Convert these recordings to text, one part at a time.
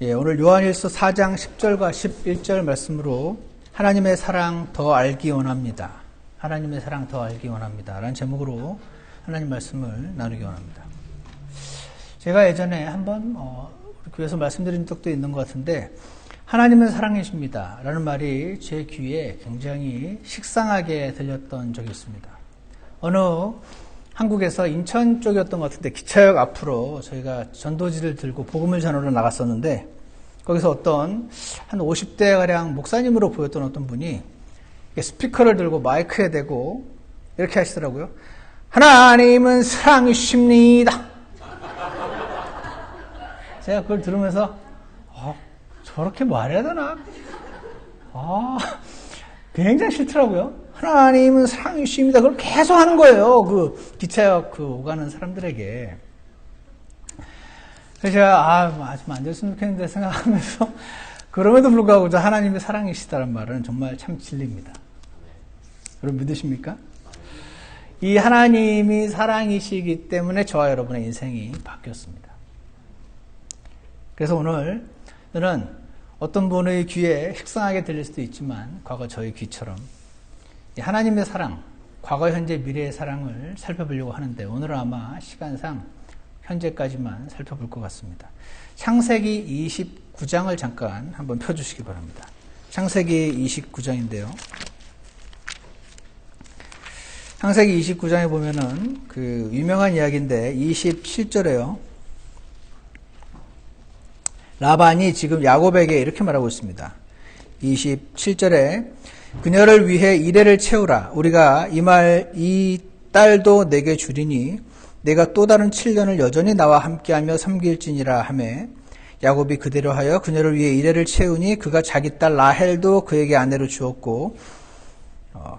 오늘 요한일서 4장 10절과 11절 말씀으로 하나님의 사랑 더 알기 원합니다. 하나님의 사랑 더 알기 원합니다. 라는 제목으로 하나님 말씀을 나누기 원합니다. 제가 예전에 한번 우리 교회에서 말씀드린 적도 있는 것 같은데 하나님은 사랑이십니다. 라는 말이 제 귀에 굉장히 식상하게 들렸던 적이 있습니다. 어느 한국에서 인천 쪽이었던 것 같은데 기차역 앞으로 저희가 전도지를 들고 복음을 전하러 나갔었는데 거기서 어떤 한 50대가량 목사님으로 보였던 어떤 분이 스피커를 들고 마이크에 대고 이렇게 하시더라고요. 하나님은 사랑이십니다. 제가 그걸 들으면서 저렇게 말해야 되나? 굉장히 싫더라고요. 하나님은 사랑이십니다. 그걸 계속 하는 거예요. 그 기차역 오가는 사람들에게. 그래서 제가 좀 안 됐으면 좋겠는데 생각하면서 그럼에도 불구하고 하나님이 사랑이시다는 말은 정말 참 진리입니다. 여러분 믿으십니까? 이 하나님이 사랑이시기 때문에 저와 여러분의 인생이 바뀌었습니다. 그래서 오늘 저는 어떤 분의 귀에 식상하게 들릴 수도 있지만 과거 저의 귀처럼 하나님의 사랑, 과거, 현재, 미래의 사랑을 살펴보려고 하는데 오늘은 아마 시간상 현재까지만 살펴볼 것 같습니다. 창세기 29장을 잠깐 한번 펴주시기 바랍니다. 창세기 29장인데요. 창세기 29장에 보면은 그 유명한 이야기인데 27절에요. 라반이 지금 야곱에게 이렇게 말하고 있습니다. 27절에 그녀를 위해 이레를 채우라. 우리가 이 딸도 내게 주리니 내가 또 다른 7년을 여전히 나와 함께하며 섬길지니라 하매 야곱이 그대로 하여 그녀를 위해 이레를 채우니 그가 자기 딸 라헬도 그에게 아내로 주었고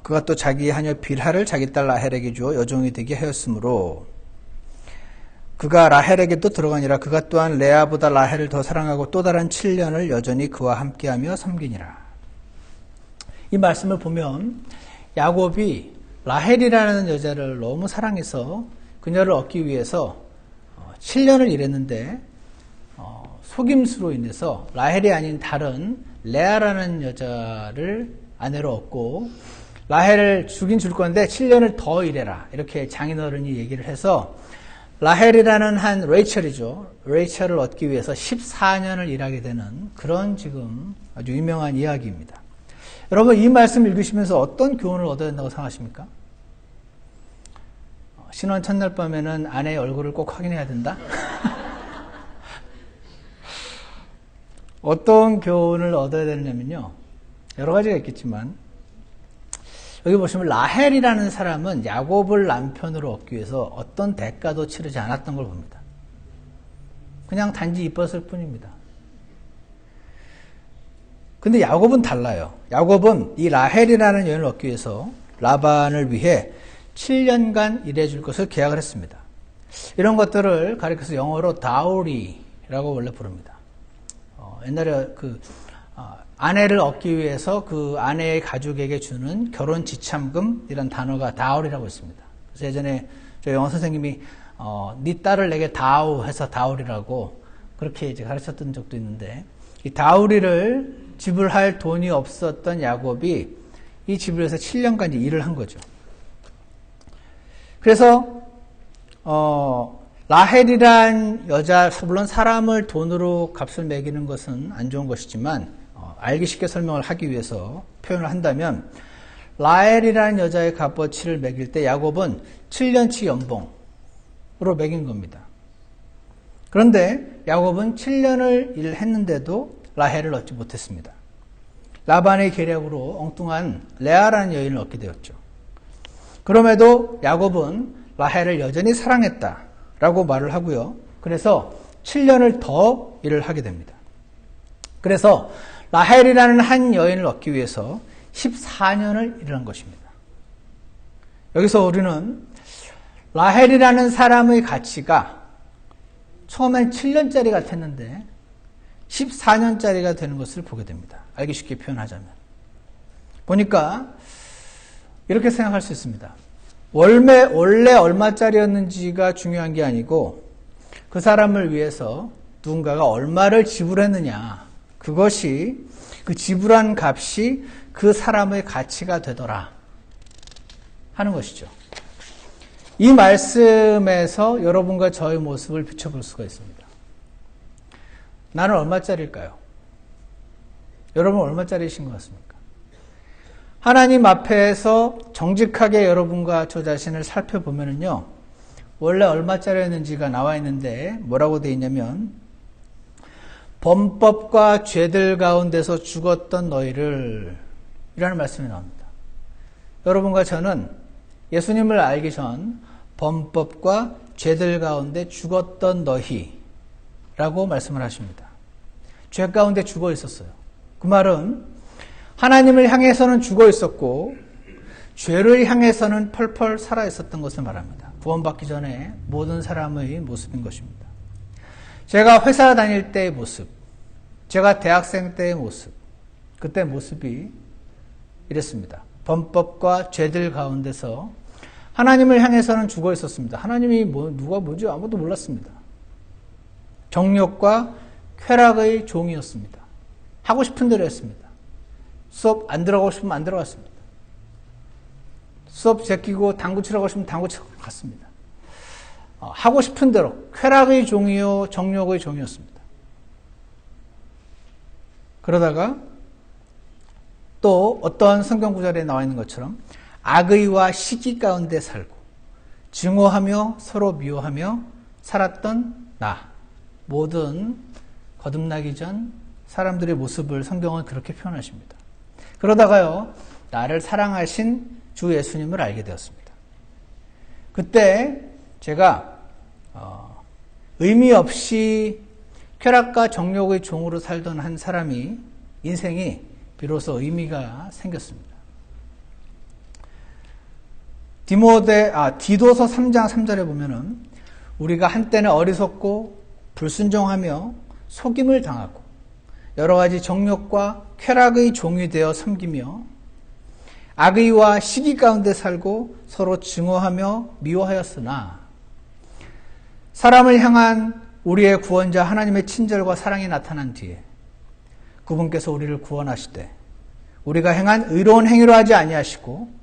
그가 또 자기 하녀 빌하를 자기 딸 라헬에게 주어 여종이 되게 하였으므로 그가 라헬에게도 들어가니라. 그가 또한 레아보다 라헬을 더 사랑하고 또 다른 7년을 여전히 그와 함께하며 섬기니라. 이 말씀을 보면 야곱이 라헬이라는 여자를 너무 사랑해서 그녀를 얻기 위해서 7년을 일했는데 속임수로 인해서 라헬이 아닌 다른 레아라는 여자를 아내로 얻고 라헬을 주긴 줄 건데 7년을 더 일해라. 이렇게 장인어른이 얘기를 해서 라헬이라는 한 레이첼이죠. 레이첼을 얻기 위해서 14년을 일하게 되는 그런 지금 아주 유명한 이야기입니다. 여러분 이 말씀 읽으시면서 어떤 교훈을 얻어야 된다고 생각하십니까? 신혼 첫날 밤에는 아내의 얼굴을 꼭 확인해야 된다? 어떤 교훈을 얻어야 되느냐면요. 여러 가지가 있겠지만 여기 보시면 라헬이라는 사람은 야곱을 남편으로 얻기 위해서 어떤 대가도 치르지 않았던 걸 봅니다. 그냥 단지 이뻤을 뿐입니다. 근데 야곱은 달라요. 야곱은 이 라헬이라는 여인을 얻기 위해서 라반을 위해 7년간 일해줄 것을 계약을 했습니다. 이런 것들을 가리켜서 영어로 다우리라고 원래 부릅니다. 옛날에 아내를 얻기 위해서 그 아내의 가족에게 주는 결혼 지참금 이런 단어가 다우리라고 있습니다. 그래서 예전에 저 영어 선생님이 네 딸을 내게 다우 해서 다우리라고 그렇게 이제 가르쳤던 적도 있는데 이 다우리를 지불할 돈이 없었던 야곱이 이 지불해서 7년간 일을 한 거죠. 그래서 라헬이란 여자, 물론 사람을 돈으로 값을 매기는 것은 안 좋은 것이지만 알기 쉽게 설명을 하기 위해서 표현을 한다면 라헬이라는 여자의 값어치를 매길 때 야곱은 7년치 연봉으로 매긴 겁니다. 그런데 야곱은 7년을 일했는데도 라헬을 얻지 못했습니다. 라반의 계략으로 엉뚱한 레아라는 여인을 얻게 되었죠. 그럼에도 야곱은 라헬을 여전히 사랑했다라고 말을 하고요. 그래서 7년을 더 일을 하게 됩니다. 그래서 라헬이라는 한 여인을 얻기 위해서 14년을 일한 것입니다. 여기서 우리는 라헬이라는 사람의 가치가 처음엔 7년짜리 같았는데 14년짜리가 되는 것을 보게 됩니다. 알기 쉽게 표현하자면. 보니까 이렇게 생각할 수 있습니다. 원래 얼마짜리였는지가 중요한 게 아니고 그 사람을 위해서 누군가가 얼마를 지불했느냐, 그것이 그 지불한 값이 그 사람의 가치가 되더라 하는 것이죠. 이 말씀에서 여러분과 저의 모습을 비춰볼 수가 있습니다. 나는 얼마짜리일까요? 여러분 얼마짜리이신 것 같습니까? 하나님 앞에서 정직하게 여러분과 저 자신을 살펴보면요, 원래 얼마짜리였는지가 나와 있는데 뭐라고 되어 있냐면, 범법과 죄들 가운데서 죽었던 너희를, 이라는 말씀이 나옵니다. 여러분과 저는 예수님을 알기 전 범법과 죄들 가운데 죽었던 너희라고 말씀을 하십니다. 죄 가운데 죽어 있었어요. 그 말은 하나님을 향해서는 죽어 있었고 죄를 향해서는 펄펄 살아 있었던 것을 말합니다. 구원받기 전에 모든 사람의 모습인 것입니다. 제가 회사 다닐 때의 모습, 제가 대학생 때의 모습, 그때 모습이 이랬습니다. 범법과 죄들 가운데서 하나님을 향해서는 죽어 있었습니다. 하나님이 누가 뭐지? 아무도 몰랐습니다. 정욕과 쾌락의 종이었습니다. 하고 싶은 대로 했습니다. 수업 안 들어가고 싶으면 안 들어갔습니다. 수업 제끼고 당구 치라고 하시면 당구 치러 갔습니다. 하고 싶은 대로 쾌락의 종이요 정욕의 종이었습니다. 그러다가 또 어떤 성경 구절에 나와 있는 것처럼 악의와 시기 가운데 살고 증오하며 서로 미워하며 살았던 나, 모든 거듭나기 전 사람들의 모습을 성경은 그렇게 표현하십니다. 그러다가요, 나를 사랑하신 주 예수님을 알게 되었습니다. 그때 제가 의미 없이 쾌락과 정욕의 종으로 살던 한 사람이, 인생이 비로소 의미가 생겼습니다. 디도서 3장 3절에 보면은 우리가 한때는 어리석고 불순종하며 속임을 당하고 여러 가지 정욕과 쾌락의 종이 되어 섬기며 악의와 시기 가운데 살고 서로 증오하며 미워하였으나 사람을 향한 우리의 구원자 하나님의 친절과 사랑이 나타난 뒤에 그분께서 우리를 구원하시되 우리가 행한 의로운 행위로 하지 아니하시고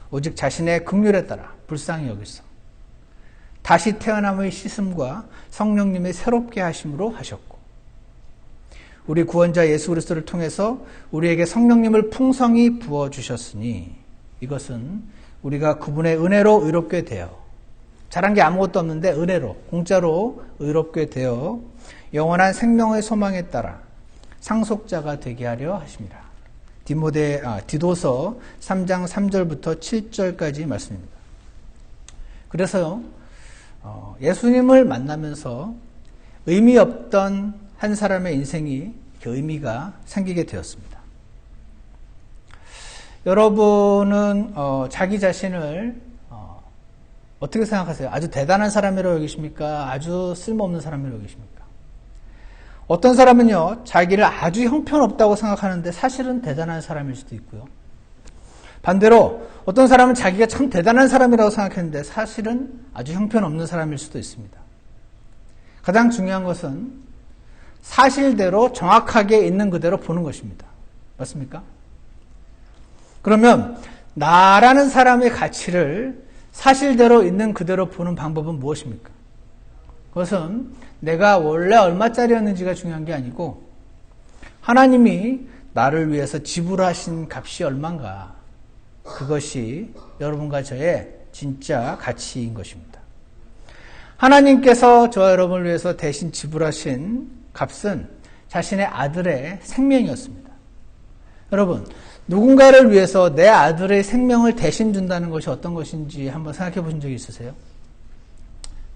오직 자신의 긍휼에 따라 불쌍히 여기서 다시 태어남의 씻음과 성령님의 새롭게 하심으로 하셨고 우리 구원자 예수 그리스도를 통해서 우리에게 성령님을 풍성히 부어주셨으니 이것은 우리가 그분의 은혜로 의롭게 되어, 잘한 게 아무것도 없는데 은혜로, 공짜로 의롭게 되어 영원한 생명의 소망에 따라 상속자가 되게 하려 하십니다. 디도서 3장 3절부터 7절까지 말씀입니다. 그래서요, 예수님을 만나면서 의미 없던 한 사람의 인생이 그 의미가 생기게 되었습니다. 여러분은 자기 자신을 어떻게 생각하세요? 아주 대단한 사람이라고 여기십니까? 아주 쓸모없는 사람이라고 여기십니까? 어떤 사람은요, 자기를 아주 형편없다고 생각하는데 사실은 대단한 사람일 수도 있고요. 반대로 어떤 사람은 자기가 참 대단한 사람이라고 생각했는데 사실은 아주 형편없는 사람일 수도 있습니다. 가장 중요한 것은 사실대로 정확하게 있는 그대로 보는 것입니다. 맞습니까? 그러면 나라는 사람의 가치를 사실대로 있는 그대로 보는 방법은 무엇입니까? 그것은 내가 원래 얼마짜리였는지가 중요한 게 아니고 하나님이 나를 위해서 지불하신 값이 얼마인가, 그것이 여러분과 저의 진짜 가치인 것입니다. 하나님께서 저와 여러분을 위해서 대신 지불하신 값은 자신의 아들의 생명이었습니다. 여러분, 누군가를 위해서 내 아들의 생명을 대신 준다는 것이 어떤 것인지 한번 생각해 보신 적이 있으세요?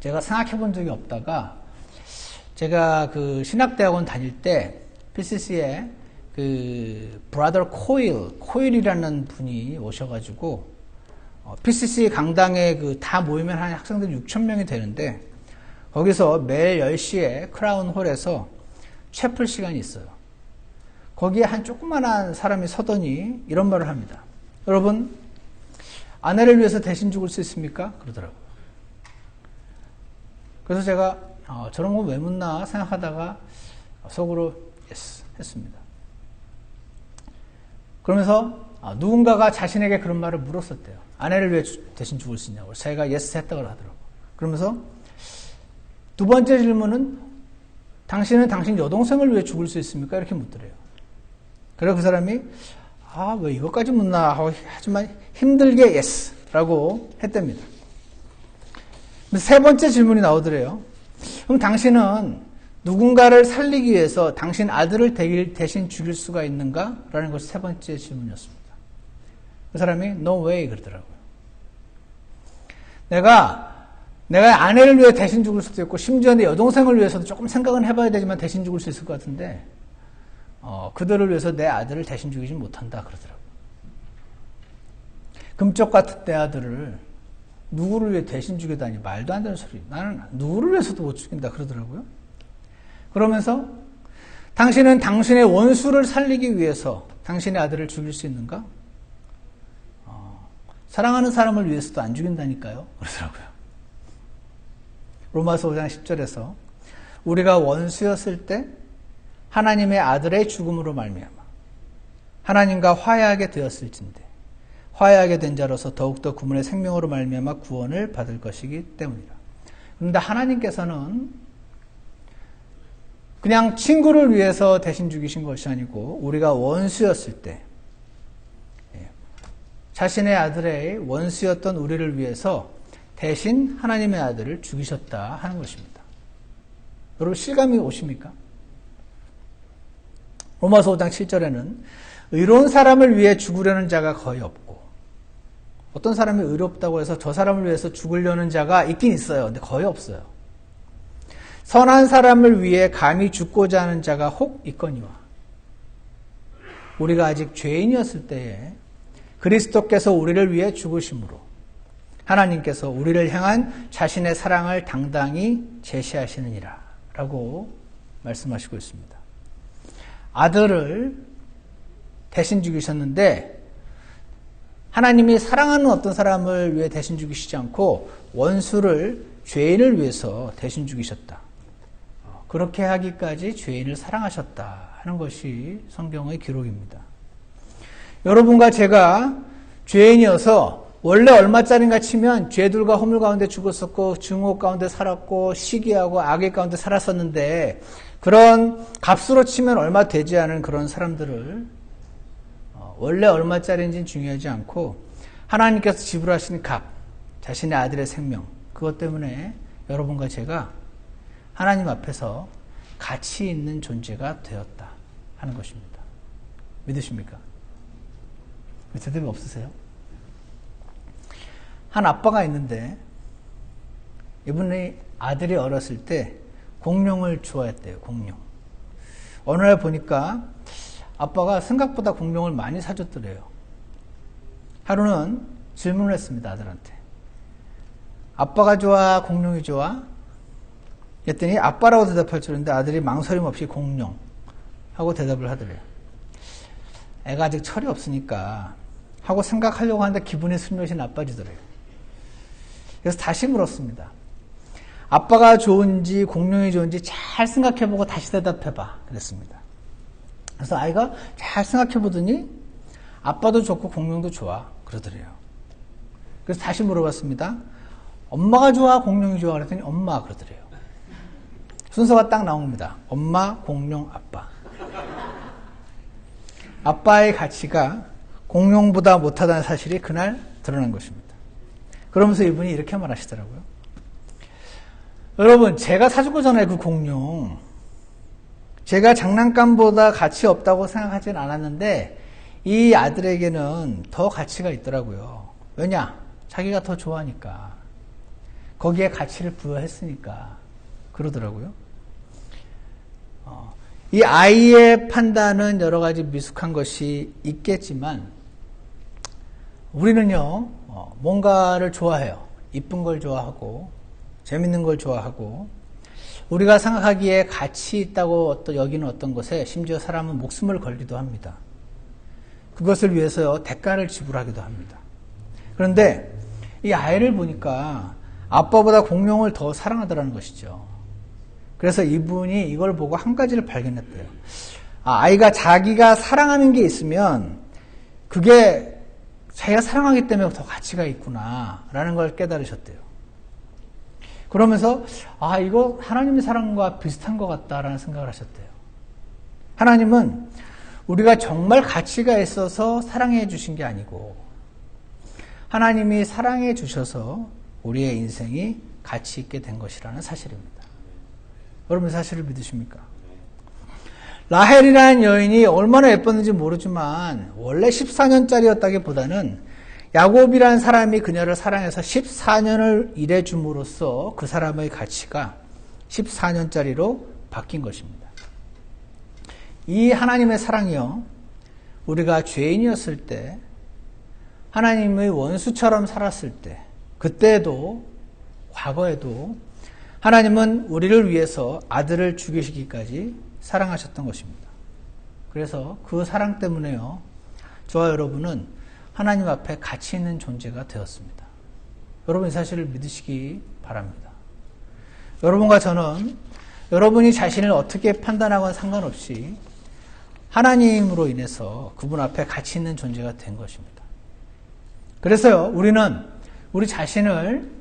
제가 생각해 본 적이 없다가 제가 그 신학대학원 다닐 때 PCC에 그 브라더 코일이라는 분이 오셔가지고 PCC 강당에 그 다 모이면 한 학생들 6,000명이 되는데 거기서 매일 10시에 크라운 홀에서 채플 시간이 있어요. 거기에 한 조그만한 사람이 서더니 이런 말을 합니다. 여러분, 아내를 위해서 대신 죽을 수 있습니까? 그러더라고요. 그래서 제가 저런 거 왜 묻나 생각하다가 속으로 yes 했습니다. 그러면서 누군가가 자신에게 그런 말을 물었었대요. 아내를 왜 대신 죽을 수 있냐고. 자기가 yes 했다고 하더라고요. 그러면서 두 번째 질문은 당신은 당신 여동생을 위해 죽을 수 있습니까? 이렇게 묻더래요. 그래서 그 사람이 왜 이것까지 묻나 하고 하지만 힘들게 yes 라고 했답니다. 세 번째 질문이 나오더래요. 그럼 당신은 누군가를 살리기 위해서 당신 아들을 대신 죽일 수가 있는가? 라는 것이 세 번째 질문이었습니다. 그 사람이 no way 그러더라고요. 내가 아내를 위해 대신 죽을 수도 있고 심지어 내 여동생을 위해서도 조금 생각은 해봐야 되지만 대신 죽을 수 있을 것 같은데 그들을 위해서 내 아들을 대신 죽이지 못한다 그러더라고요. 금쪽 같은 내 아들을 누구를 위해 대신 죽이다니 말도 안 되는 소리. 나는 누구를 위해서도 못 죽인다 그러더라고요. 그러면서 당신은 당신의 원수를 살리기 위해서 당신의 아들을 죽일 수 있는가? 사랑하는 사람을 위해서도 안 죽인다니까요. 그러더라고요. 로마서 5장 10절에서 우리가 원수였을 때 하나님의 아들의 죽음으로 말미암아 하나님과 화해하게 되었을진데 화해하게 된 자로서 더욱더 그분의 생명으로 말미암아 구원을 받을 것이기 때문이라. 그런데 하나님께서는 그냥 친구를 위해서 대신 죽이신 것이 아니고 우리가 원수였을 때 자신의 아들의 원수였던 우리를 위해서 대신 하나님의 아들을 죽이셨다 하는 것입니다. 여러분 실감이 오십니까? 로마서 5장 7절에는 의로운 사람을 위해 죽으려는 자가 거의 없고 어떤 사람이 의롭다고 해서 저 사람을 위해서 죽으려는 자가 있긴 있어요. 근데 거의 없어요. 선한 사람을 위해 감히 죽고자 하는 자가 혹 있거니와 우리가 아직 죄인이었을 때에 그리스도께서 우리를 위해 죽으심으로 하나님께서 우리를 향한 자신의 사랑을 당당히 제시하시느니라 라고 말씀하시고 있습니다. 아들을 대신 죽이셨는데 하나님이 사랑하는 어떤 사람을 위해 대신 죽이시지 않고 원수를 죄인을 위해서 대신 죽이셨다. 그렇게 하기까지 죄인을 사랑하셨다 하는 것이 성경의 기록입니다. 여러분과 제가 죄인이어서 원래 얼마짜린가 치면 죄들과 허물 가운데 죽었었고 증오 가운데 살았고 시기하고 악의 가운데 살았었는데 그런 값으로 치면 얼마 되지 않은 그런 사람들을 원래 얼마짜리인지는 중요하지 않고 하나님께서 지불하신 값, 자신의 아들의 생명 그것 때문에 여러분과 제가 하나님 앞에서 가치 있는 존재가 되었다 하는 것입니다. 믿으십니까? 대답이 없으세요? 한 아빠가 있는데 이분의 아들이 어렸을 때 공룡을 좋아했대요. 공룡. 어느 날 보니까 아빠가 생각보다 공룡을 많이 사줬더래요. 하루는 질문을 했습니다. 아들한테. 아빠가 좋아? 공룡이 좋아? 그랬더니 아빠라고 대답할 줄 알았는데 아들이 망설임 없이 공룡 하고 대답을 하더래요. 애가 아직 철이 없으니까 하고 생각하려고 하는데 기분이 슬며시 나빠지더래요. 그래서 다시 물었습니다. 아빠가 좋은지 공룡이 좋은지 잘 생각해보고 다시 대답해봐. 그랬습니다. 그래서 아이가 잘 생각해보더니 아빠도 좋고 공룡도 좋아. 그러더래요. 그래서 다시 물어봤습니다. 엄마가 좋아? 공룡이 좋아? 그랬더니 엄마 그러더래요. 순서가 딱 나옵니다. 엄마, 공룡, 아빠. 아빠의 가치가 공룡보다 못하다는 사실이 그날 드러난 것입니다. 그러면서 이분이 이렇게 말하시더라고요. 여러분, 제가 사주고 전에 그 공룡, 제가 장난감보다 가치 없다고 생각하진 않았는데 이 아들에게는 더 가치가 있더라고요. 왜냐? 자기가 더 좋아하니까. 거기에 가치를 부여했으니까. 그러더라고요. 이 아이의 판단은 여러 가지 미숙한 것이 있겠지만 우리는요, 뭔가를 좋아해요. 이쁜 걸 좋아하고 재밌는 걸 좋아하고 우리가 생각하기에 가치 있다고 여기는 어떤 것에 심지어 사람은 목숨을 걸기도 합니다. 그것을 위해서 대가를 지불하기도 합니다. 그런데 이 아이를 보니까 아빠보다 공룡을 더 사랑하더라는 것이죠. 그래서 이분이 이걸 보고 한 가지를 발견했대요. 아이가 자기가 사랑하는 게 있으면 그게 자기가 사랑하기 때문에 더 가치가 있구나 라는 걸 깨달으셨대요. 그러면서 이거 하나님의 사랑과 비슷한 것 같다라는 생각을 하셨대요. 하나님은 우리가 정말 가치가 있어서 사랑해 주신 게 아니고 하나님이 사랑해 주셔서 우리의 인생이 가치 있게 된 것이라는 사실입니다. 여러분 사실을 믿으십니까? 라헬이라는 여인이 얼마나 예뻤는지 모르지만 원래 14년짜리였다기보다는 야곱이라는 사람이 그녀를 사랑해서 14년을 일해줌으로써 그 사람의 가치가 14년짜리로 바뀐 것입니다. 이 하나님의 사랑이요, 우리가 죄인이었을 때, 하나님의 원수처럼 살았을 때, 그때도, 과거에도 하나님은 우리를 위해서 아들을 죽이시기까지 사랑하셨던 것입니다. 그래서 그 사랑 때문에요, 저와 여러분은 하나님 앞에 가치 있는 존재가 되었습니다. 여러분 이 사실을 믿으시기 바랍니다. 여러분과 저는 여러분이 자신을 어떻게 판단하거나 상관없이 하나님으로 인해서 그분 앞에 가치 있는 존재가 된 것입니다. 그래서요, 우리는 우리 자신을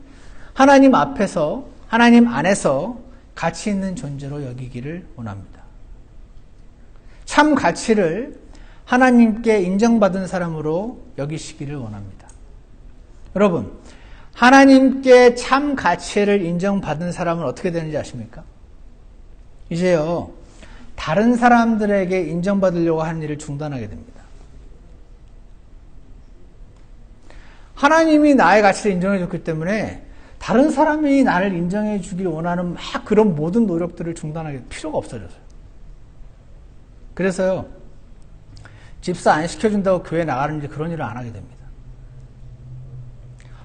하나님 앞에서, 하나님 안에서 가치 있는 존재로 여기기를 원합니다. 참 가치를 하나님께 인정받은 사람으로 여기시기를 원합니다. 여러분, 하나님께 참 가치를 인정받은 사람은 어떻게 되는지 아십니까? 이제요, 다른 사람들에게 인정받으려고 하는 일을 중단하게 됩니다. 하나님이 나의 가치를 인정해 줬기 때문에 다른 사람이 나를 인정해 주길 원하는 막 그런 모든 노력들을 중단하게 필요가 없어졌어요. 그래서요, 집사 안 시켜준다고 교회 나가는지 그런 일을 안 하게 됩니다.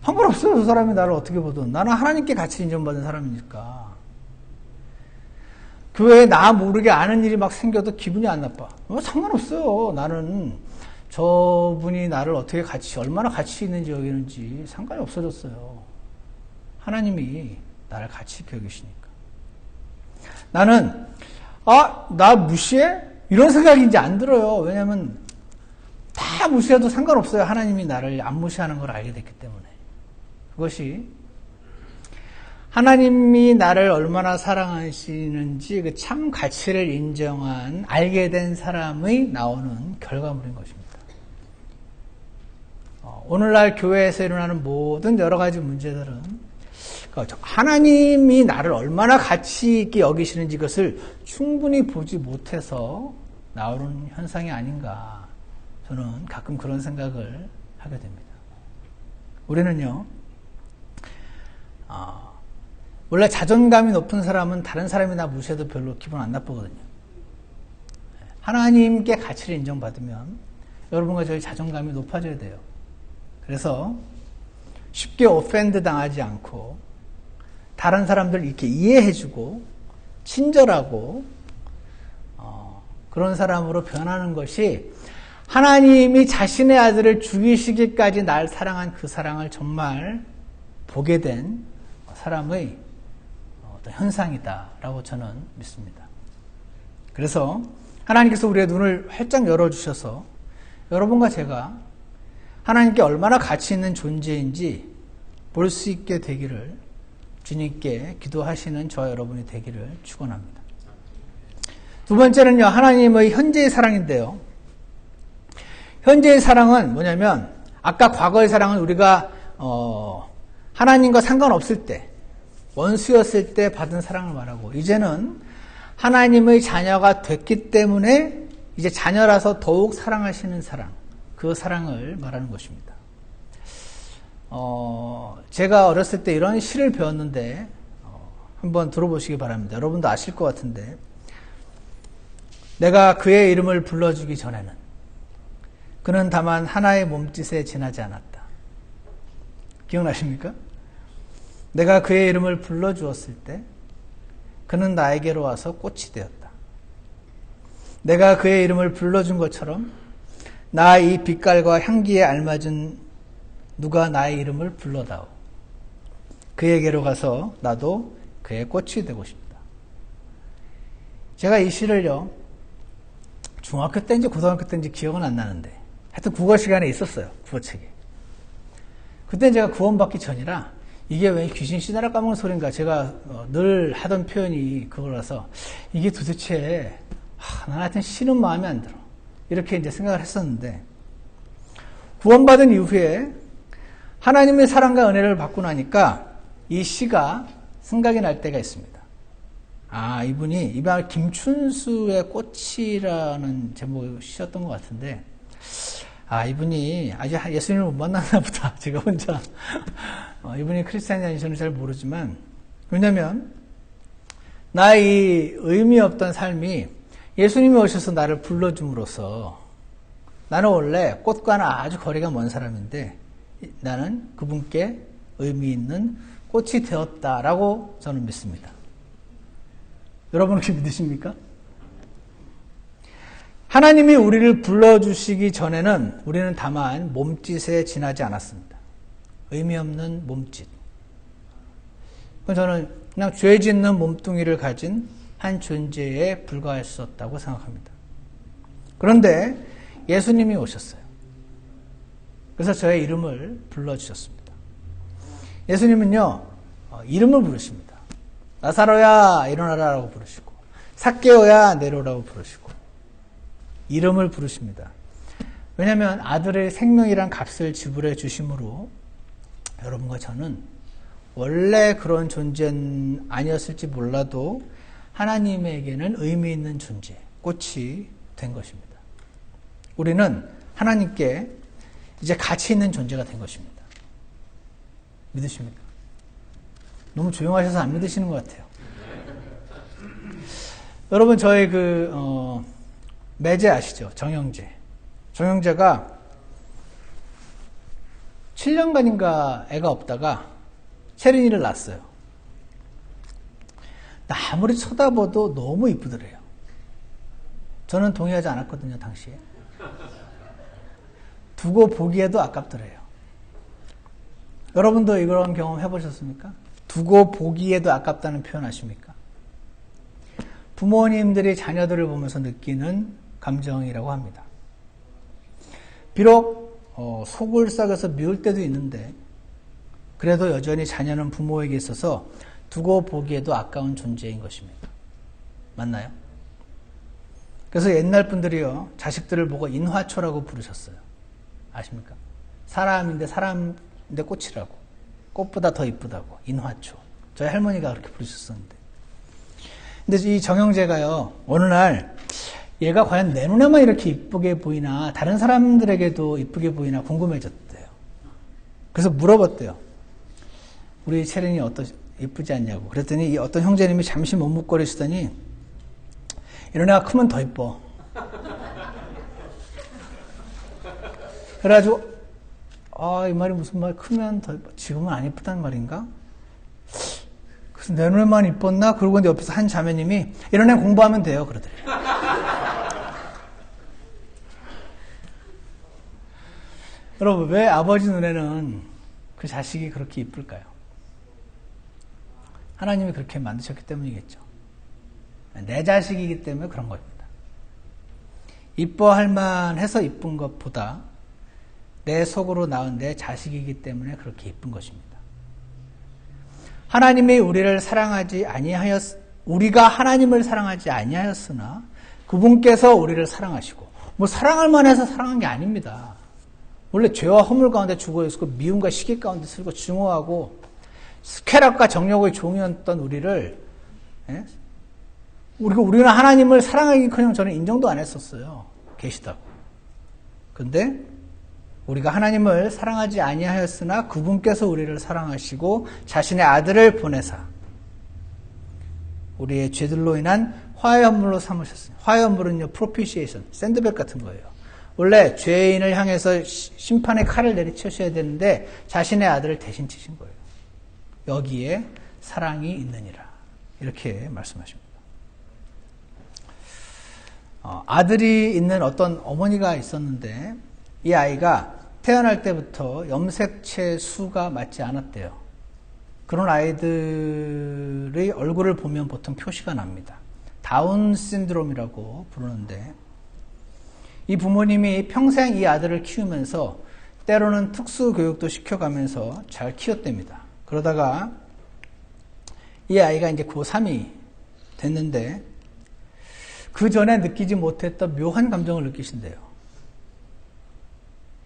상관없어요. 그 사람이 나를 어떻게 보든. 나는 하나님께 같이 인정받은 사람이니까. 교회에 나 모르게 아는 일이 막 생겨도 기분이 안 나빠. 상관없어요. 나는 저분이 나를 어떻게 얼마나 가치 있는지 여기는지 상관이 없어졌어요. 하나님이 나를 가치 있게 여기시니까. 나는, 나 무시해? 이런 생각이 이제 안 들어요. 왜냐면 다 무시해도 상관없어요. 하나님이 나를 안 무시하는 걸 알게 됐기 때문에. 그것이 하나님이 나를 얼마나 사랑하시는지 그 참 가치를 인정한 알게 된 사람의 나오는 결과물인 것입니다. 오늘날 교회에서 일어나는 모든 여러 가지 문제들은 하나님이 나를 얼마나 가치 있게 여기시는지 그것을 충분히 보지 못해서 나오는 현상이 아닌가, 저는 가끔 그런 생각을 하게 됩니다. 우리는요, 원래 자존감이 높은 사람은 다른 사람이 나 무시해도 별로 기분 안 나쁘거든요. 하나님께 가치를 인정받으면 여러분과 저희 자존감이 높아져야 돼요. 그래서 쉽게 오펜드 당하지 않고 다른 사람들 이렇게 이해해주고 친절하고 그런 사람으로 변하는 것이 하나님이 자신의 아들을 죽이시기까지 날 사랑한 그 사랑을 정말 보게 된 사람의 어떤 현상이다라고 저는 믿습니다. 그래서 하나님께서 우리의 눈을 활짝 열어주셔서 여러분과 제가 하나님께 얼마나 가치 있는 존재인지 볼 수 있게 되기를 주님께 기도하시는 저와 여러분이 되기를 축원합니다. 두 번째는요, 하나님의 현재의 사랑인데요. 현재의 사랑은 뭐냐면 아까 과거의 사랑은 우리가 하나님과 상관없을 때, 원수였을 때 받은 사랑을 말하고, 이제는 하나님의 자녀가 됐기 때문에 이제 자녀라서 더욱 사랑하시는 사랑, 그 사랑을 말하는 것입니다. 제가 어렸을 때 이런 시를 배웠는데 한번 들어보시기 바랍니다. 여러분도 아실 것 같은데, 내가 그의 이름을 불러주기 전에는 그는 다만 하나의 몸짓에 지나지 않았다. 기억나십니까? 내가 그의 이름을 불러주었을 때 그는 나에게로 와서 꽃이 되었다. 내가 그의 이름을 불러준 것처럼 나 이 빛깔과 향기에 알맞은 누가 나의 이름을 불러다오. 그에게로 가서 나도 그의 꽃이 되고 싶다. 제가 이 시를요, 중학교 때인지 고등학교 때인지 기억은 안 나는데, 하여튼 국어 시간에 있었어요, 국어책에. 그때 제가 구원받기 전이라, 이게 왜 귀신 씨나라 까먹는 소린가, 제가 늘 하던 표현이 그거라서, 이게 도대체, 나는 하여튼 시는 마음에 안 들어. 이렇게 이제 생각을 했었는데, 구원받은 이후에 하나님의 사랑과 은혜를 받고 나니까 이 시가 생각이 날 때가 있습니다. 이분이 이번 김춘수의 꽃이라는 제목의 시였던 것 같은데, 이분이 아직 예수님을 못 만났나 보다. 제가 혼자 이분이 크리스찬이 아니셔는 잘 모르지만, 왜냐면 나의 의미 없던 삶이 예수님이 오셔서 나를 불러줌으로써, 나는 원래 꽃과는 아주 거리가 먼 사람인데 나는 그분께 의미 있는 꽃이 되었다라고 저는 믿습니다. 여러분 혹시 믿으십니까? 하나님이 우리를 불러주시기 전에는 우리는 다만 몸짓에 지나지 않았습니다. 의미 없는 몸짓. 저는 그냥 죄 짓는 몸뚱이를 가진 한 존재에 불과했었다고 생각합니다. 그런데 예수님이 오셨어요. 그래서 저의 이름을 불러주셨습니다. 예수님은요, 이름을 부르십니다. 나사로야 일어나라라고 부르시고, 삭개오야 내려오라고 부르시고, 이름을 부르십니다. 왜냐하면 아들의 생명이란 값을 지불해 주심으로 여러분과 저는 원래 그런 존재는 아니었을지 몰라도 하나님에게는 의미 있는 존재, 꽃이 된 것입니다. 우리는 하나님께 이제 가치 있는 존재가 된 것입니다. 믿으십니까? 너무 조용하셔서 안 믿으시는 것 같아요. 여러분, 저희 매제 아시죠? 정영재. 정영재가 7년간인가 애가 없다가 채린이를 낳았어요. 아무리 쳐다봐도 너무 이쁘더래요. 저는 동의하지 않았거든요, 당시에. 두고 보기에도 아깝더래요. 여러분도 이런 경험 해보셨습니까? 두고 보기에도 아깝다는 표현 아십니까? 부모님들이 자녀들을 보면서 느끼는 감정이라고 합니다. 비록 속을 썩여서 미울 때도 있는데 그래도 여전히 자녀는 부모에게 있어서 두고 보기에도 아까운 존재인 것입니다. 맞나요? 그래서 옛날 분들이요, 자식들을 보고 인화초라고 부르셨어요. 아십니까? 사람인데 꽃이라고. 꽃보다 더 이쁘다고. 인화초. 저희 할머니가 그렇게 부르셨었는데. 근데 이 정영재가요, 어느 날 얘가 과연 내 눈에만 이렇게 이쁘게 보이나 다른 사람들에게도 이쁘게 보이나 궁금해졌대요. 그래서 물어봤대요. 우리 채린이 이쁘지 않냐고. 그랬더니 이 어떤 형제님이 잠시 머뭇거리시더니 이런 애가 크면 더 이뻐. 그래가지고 이 말이 무슨 말, 크면 더 이뻐. 지금은 안 이쁘다는 말인가? 그래서 내 눈에만 이뻤나? 그러고 근데 옆에서 한 자매님이 이런 애 공부하면 돼요. 그러더래요. 여러분, 왜 아버지 눈에는 그 자식이 그렇게 이쁠까요? 하나님이 그렇게 만드셨기 때문이겠죠. 내 자식이기 때문에 그런 겁니다. 이뻐할 만해서 이쁜 것보다 내 속으로 낳은 내 자식이기 때문에 그렇게 이쁜 것입니다. 하나님이 우리가 하나님을 사랑하지 아니하였으나 그분께서 우리를 사랑하시고, 사랑할 만해서 사랑한 게 아닙니다. 원래 죄와 허물 가운데 죽어 있었고 미움과 시기 가운데 슬고 증오하고 쾌락과 정욕의 종이었던 우리는 하나님을 사랑하기커녕 저는 인정도 안 했었어요. 계시다고. 근데 우리가 하나님을 사랑하지 아니하였으나 그분께서 우리를 사랑하시고 자신의 아들을 보내사 우리의 죄들로 인한 화해 헌물로 삼으셨어요. 화해 헌물은요, 프로피시에이션, 샌드백 같은 거예요. 원래 죄인을 향해서 심판의 칼을 내리치셔야 되는데 자신의 아들을 대신 치신 거예요. 여기에 사랑이 있느니라. 이렇게 말씀하십니다. 아들이 있는 어떤 어머니가 있었는데 이 아이가 태어날 때부터 염색체 수가 맞지 않았대요. 그런 아이들의 얼굴을 보면 보통 표시가 납니다. 다운 신드롬이라고 부르는데, 이 부모님이 평생 이 아들을 키우면서 때로는 특수 교육도 시켜가면서 잘 키웠답니다. 그러다가 이 아이가 이제 고3이 됐는데 그 전에 느끼지 못했던 묘한 감정을 느끼신대요.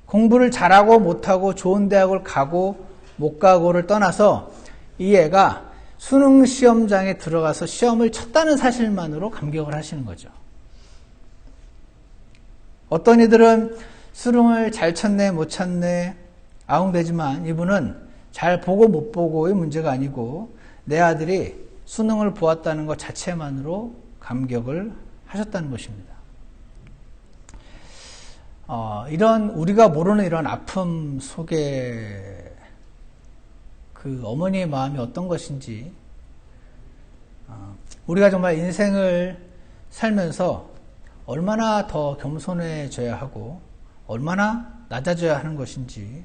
공부를 잘하고 못하고 좋은 대학을 가고 못 가고를 떠나서 이 애가 수능 시험장에 들어가서 시험을 쳤다는 사실만으로 감격을 하시는 거죠. 어떤 이들은 수능을 잘 쳤네 못 쳤네 아웅대지만 이분은 잘 보고 못 보고의 문제가 아니고 내 아들이 수능을 보았다는 것 자체만으로 감격을 하셨다는 것입니다. 이런 우리가 모르는 이런 아픔 속에 그 어머니의 마음이 어떤 것인지, 우리가 정말 인생을 살면서 얼마나 더 겸손해져야 하고 얼마나 낮아져야 하는 것인지,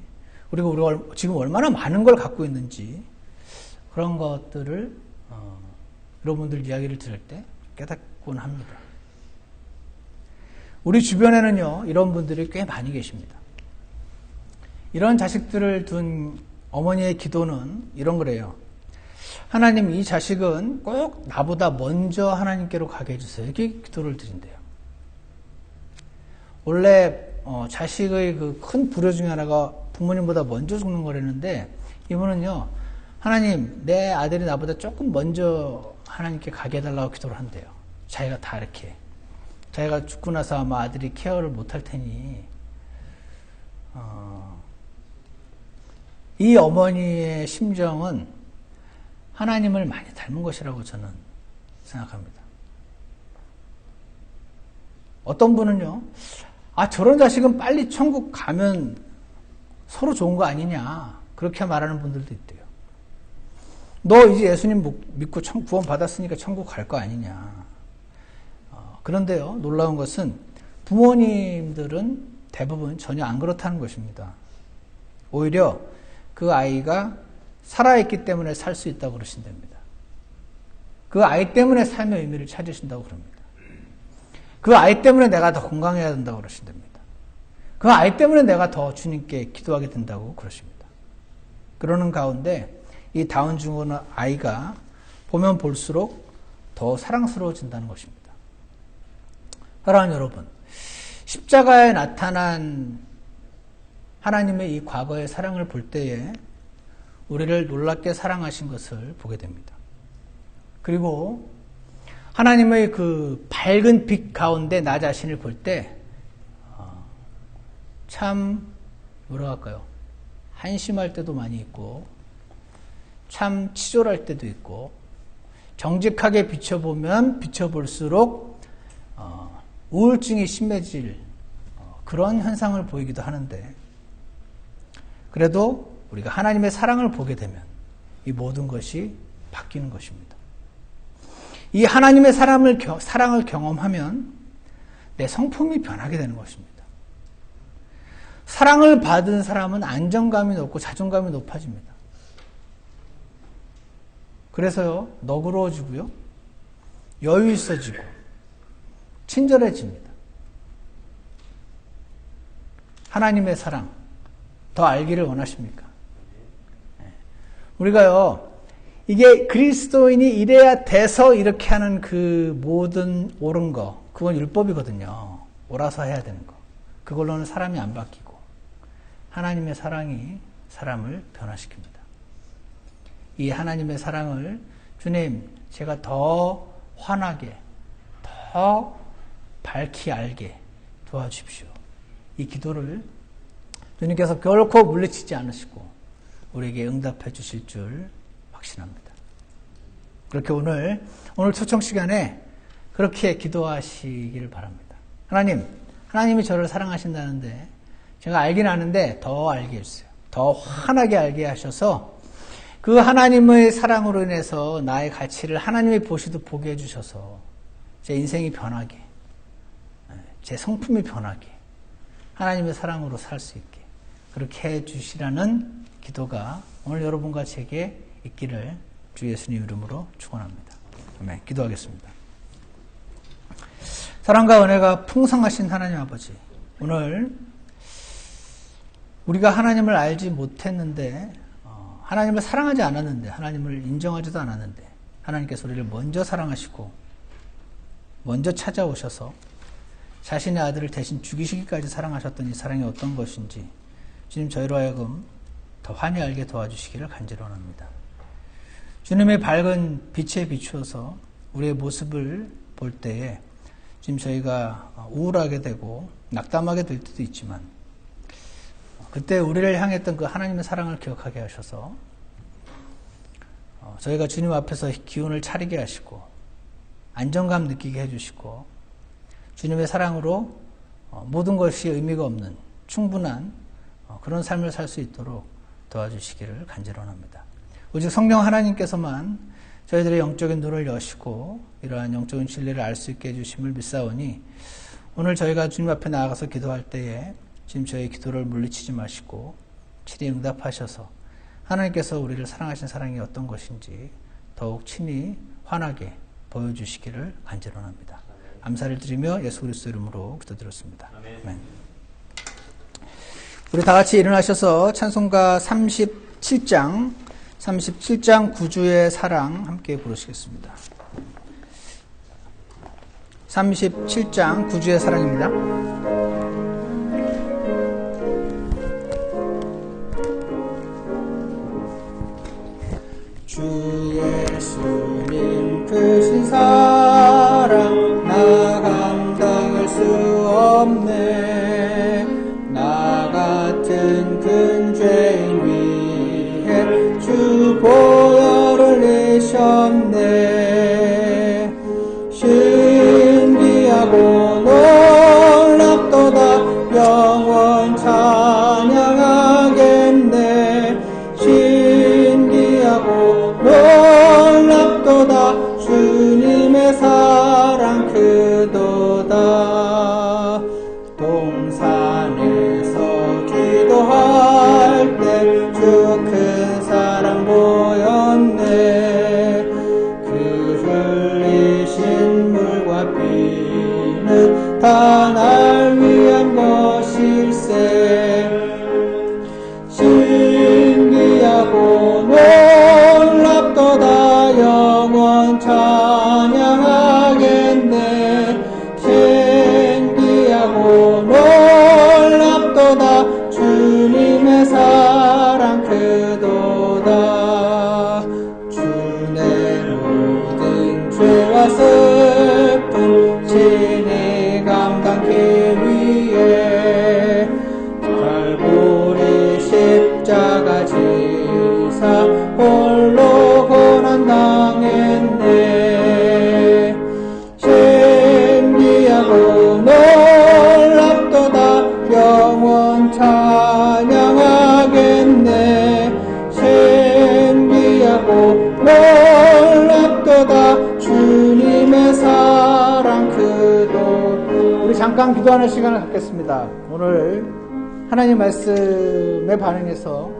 그리고 우리가 지금 얼마나 많은 걸 갖고 있는지, 그런 것들을 여러분들 이야기를 들을 때 깨닫곤 합니다. 우리 주변에는요, 이런 분들이 꽤 많이 계십니다. 이런 자식들을 둔 어머니의 기도는 이런 거래요. 하나님, 이 자식은 꼭 나보다 먼저 하나님께로 가게 해주세요. 이렇게 기도를 드린대요. 원래 자식의 그 큰 불효 중에 하나가 부모님보다 먼저 죽는 거라는데, 이분은요, 하나님, 내 아들이 나보다 조금 먼저 하나님께 가게 해달라고 기도를 한대요. 자기가 다 이렇게. 자기가 죽고 나서 아마 아들이 케어를 못할 테니, 이 어머니의 심정은 하나님을 많이 닮은 것이라고 저는 생각합니다. 어떤 분은요, 저런 자식은 빨리 천국 가면 서로 좋은 거 아니냐, 그렇게 말하는 분들도 있대요. 너 이제 예수님 믿고 구원 받았으니까 천국 갈 거 아니냐. 그런데요, 놀라운 것은 부모님들은 대부분 전혀 안 그렇다는 것입니다. 오히려 그 아이가 살아있기 때문에 살 수 있다고 그러신답니다. 그 아이 때문에 삶의 의미를 찾으신다고 그럽니다. 그 아이 때문에 내가 더 건강해야 된다고 그러신답니다. 그 아이 때문에 내가 더 주님께 기도하게 된다고 그러십니다. 그러는 가운데 이 다운 증후군 아이가 보면 볼수록 더 사랑스러워진다는 것입니다. 사랑하는 여러분, 십자가에 나타난 하나님의 이 과거의 사랑을 볼 때에 우리를 놀랍게 사랑하신 것을 보게 됩니다. 그리고 하나님의 그 밝은 빛 가운데 나 자신을 볼 때 참 뭐라 할까요? 한심할 때도 많이 있고 참 치졸할 때도 있고 정직하게 비춰보면 비춰볼수록 우울증이 심해질 그런 현상을 보이기도 하는데, 그래도 우리가 하나님의 사랑을 보게 되면 이 모든 것이 바뀌는 것입니다. 이 하나님의 사랑을 경험하면 내 성품이 변하게 되는 것입니다. 사랑을 받은 사람은 안정감이 높고 자존감이 높아집니다. 그래서요, 너그러워지고요, 여유 있어지고 친절해집니다. 하나님의 사랑 더 알기를 원하십니까? 우리가요, 이게 그리스도인이 이래야 돼서 이렇게 하는 그 모든 옳은 거, 그건 율법이거든요. 옳아서 해야 되는 거. 그걸로는 사람이 안 바뀌고 하나님의 사랑이 사람을 변화시킵니다. 이 하나님의 사랑을 주님, 제가 더 환하게, 더 밝히 알게 도와주십시오. 이 기도를 주님께서 결코 물리치지 않으시고 우리에게 응답해 주실 줄 확신합니다. 그렇게 오늘 초청 시간에 그렇게 기도하시기를 바랍니다. 하나님이 저를 사랑하신다는데 제가 알긴 아는데 더 알게 해주세요. 더 환하게 알게 하셔서 그 하나님의 사랑으로 인해서 나의 가치를 하나님이 보시듯 보게 해주셔서 제 인생이 변하게, 제 성품이 변하게, 하나님의 사랑으로 살 수 있게 그렇게 해주시라는 기도가 오늘 여러분과 제게 있기를 주 예수님 이름으로 축원합니다. 아멘. 기도하겠습니다. 사랑과 은혜가 풍성하신 하나님 아버지, 오늘 우리가 하나님을 알지 못했는데, 하나님을 사랑하지 않았는데, 하나님을 인정하지도 않았는데, 하나님께서 우리를 먼저 사랑하시고 먼저 찾아오셔서 자신의 아들을 대신 죽이시기까지 사랑하셨던 이 사랑이 어떤 것인지 주님, 저희로 하여금 더 환히 알게 도와주시기를 간절히 원합니다. 주님의 밝은 빛에 비추어서 우리의 모습을 볼 때에 지금 저희가 우울하게 되고 낙담하게 될 때도 있지만, 그때 우리를 향했던 그 하나님의 사랑을 기억하게 하셔서 저희가 주님 앞에서 기운을 차리게 하시고 안정감 느끼게 해주시고, 주님의 사랑으로 모든 것이 의미가 없는 충분한 그런 삶을 살 수 있도록 도와주시기를 간절히 원합니다. 오직 성령 하나님께서만 저희들의 영적인 눈을 여시고 이러한 영적인 진리를 알 수 있게 해주심을 믿사오니, 오늘 저희가 주님 앞에 나아가서 기도할 때에 지금 저희 기도를 물리치지 마시고 친히 응답하셔서 하나님께서 우리를 사랑하신 사랑이 어떤 것인지 더욱 친히 환하게 보여주시기를 간절히 원합니다. 감사를 드리며 예수 그리스도 이름으로 기도드렸습니다. 아멘. 우리 다 같이 일어나셔서 찬송가 37장 9주의 사랑 함께 부르시겠습니다. 37장 9주의 사랑입니다. 주 예수님 크신 사랑 나 감당할 수 없네. 나 같은 큰 죄인 위해 주 보혈을 내셨네. 신비하고 놀랍도다 영원 찬양하겠네. 신기하고 놀랍도다 주님의 사랑 크도다. 동산에서 기도할 때 주 큰 사랑 보였네. 그 흘리신 물과 피는 다 날 위한 것일세. 신기하고 놀랍도다 영원 찬양하겠네. 신기하고 놀랍도다 주님의 사랑 크도다. 주의 모든 죄와 슬픔 친히 감당케 위해 갈보리 십자가 지사 홀로 고난 당했네. 신기하고 놀랍도다 영원 찬양하겠네. 신기하고 놀랍도다 주님의 사랑 크도. 우리 잠깐 기도하는 시간을 갖겠습니다. 오늘 하나님 말씀에 반응해서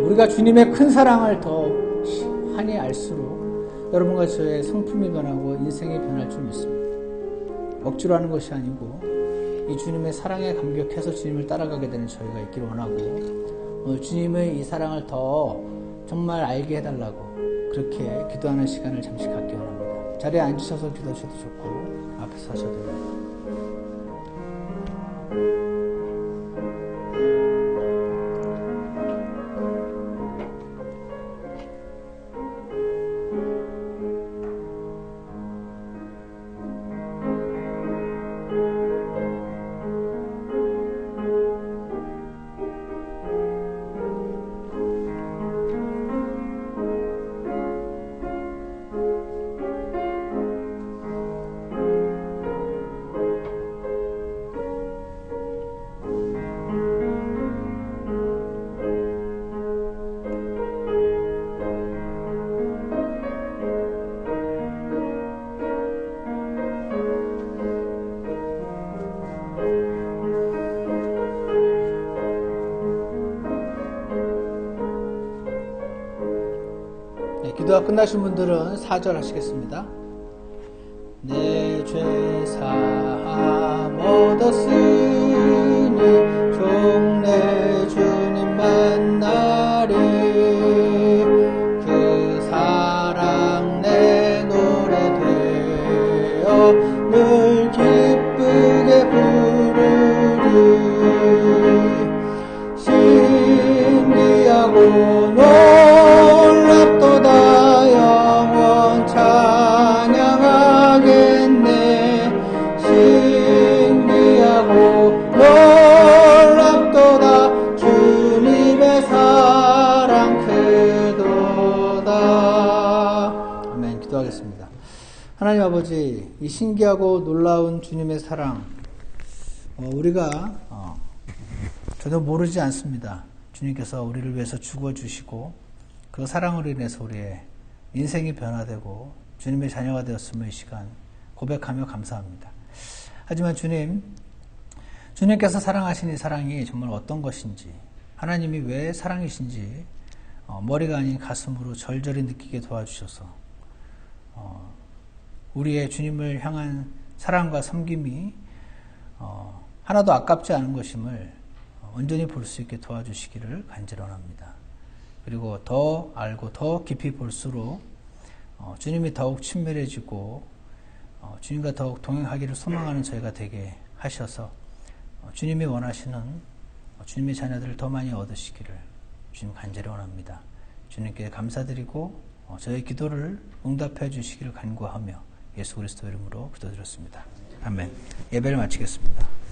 우리가 주님의 큰 사랑을 더 환히 알수록 여러분과 저의 성품이 변하고 인생이 변할 줄 믿습니다. 억지로 하는 것이 아니고 이 주님의 사랑에 감격해서 주님을 따라가게 되는 저희가 있기를 원하고, 오늘 주님의 이 사랑을 더 정말 알게 해달라고 그렇게 기도하는 시간을 잠시 갖기 원합니다. 자리에 앉으셔서 기도하셔도 좋고 앞에서 하셔도 됩니다. 기도가 끝나신 분들은 4절 하시겠습니다. 내 죄 하나님 아버지, 이 신기하고 놀라운 주님의 사랑, 우리가 전혀 모르지 않습니다. 주님께서 우리를 위해서 죽어주시고 그 사랑으로 인해서 우리의 인생이 변화되고 주님의 자녀가 되었음을 이 시간 고백하며 감사합니다. 하지만 주님께서 사랑하신 이 사랑이 정말 어떤 것인지, 하나님이 왜 사랑이신지 머리가 아닌 가슴으로 절절히 느끼게 도와주셔서 우리의 주님을 향한 사랑과 섬김이 하나도 아깝지 않은 것임을 온전히 볼 수 있게 도와주시기를 간절히 원합니다. 그리고 더 알고 더 깊이 볼수록 주님이 더욱 친밀해지고 주님과 더욱 동행하기를 소망하는 저희가 되게 하셔서 주님이 원하시는 주님의 자녀들을 더 많이 얻으시기를 주님 간절히 원합니다. 주님께 감사드리고 저희 기도를 응답해 주시기를 간구하며 예수 그리스도 이름으로 기도드렸습니다. 아멘. 예배를 마치겠습니다.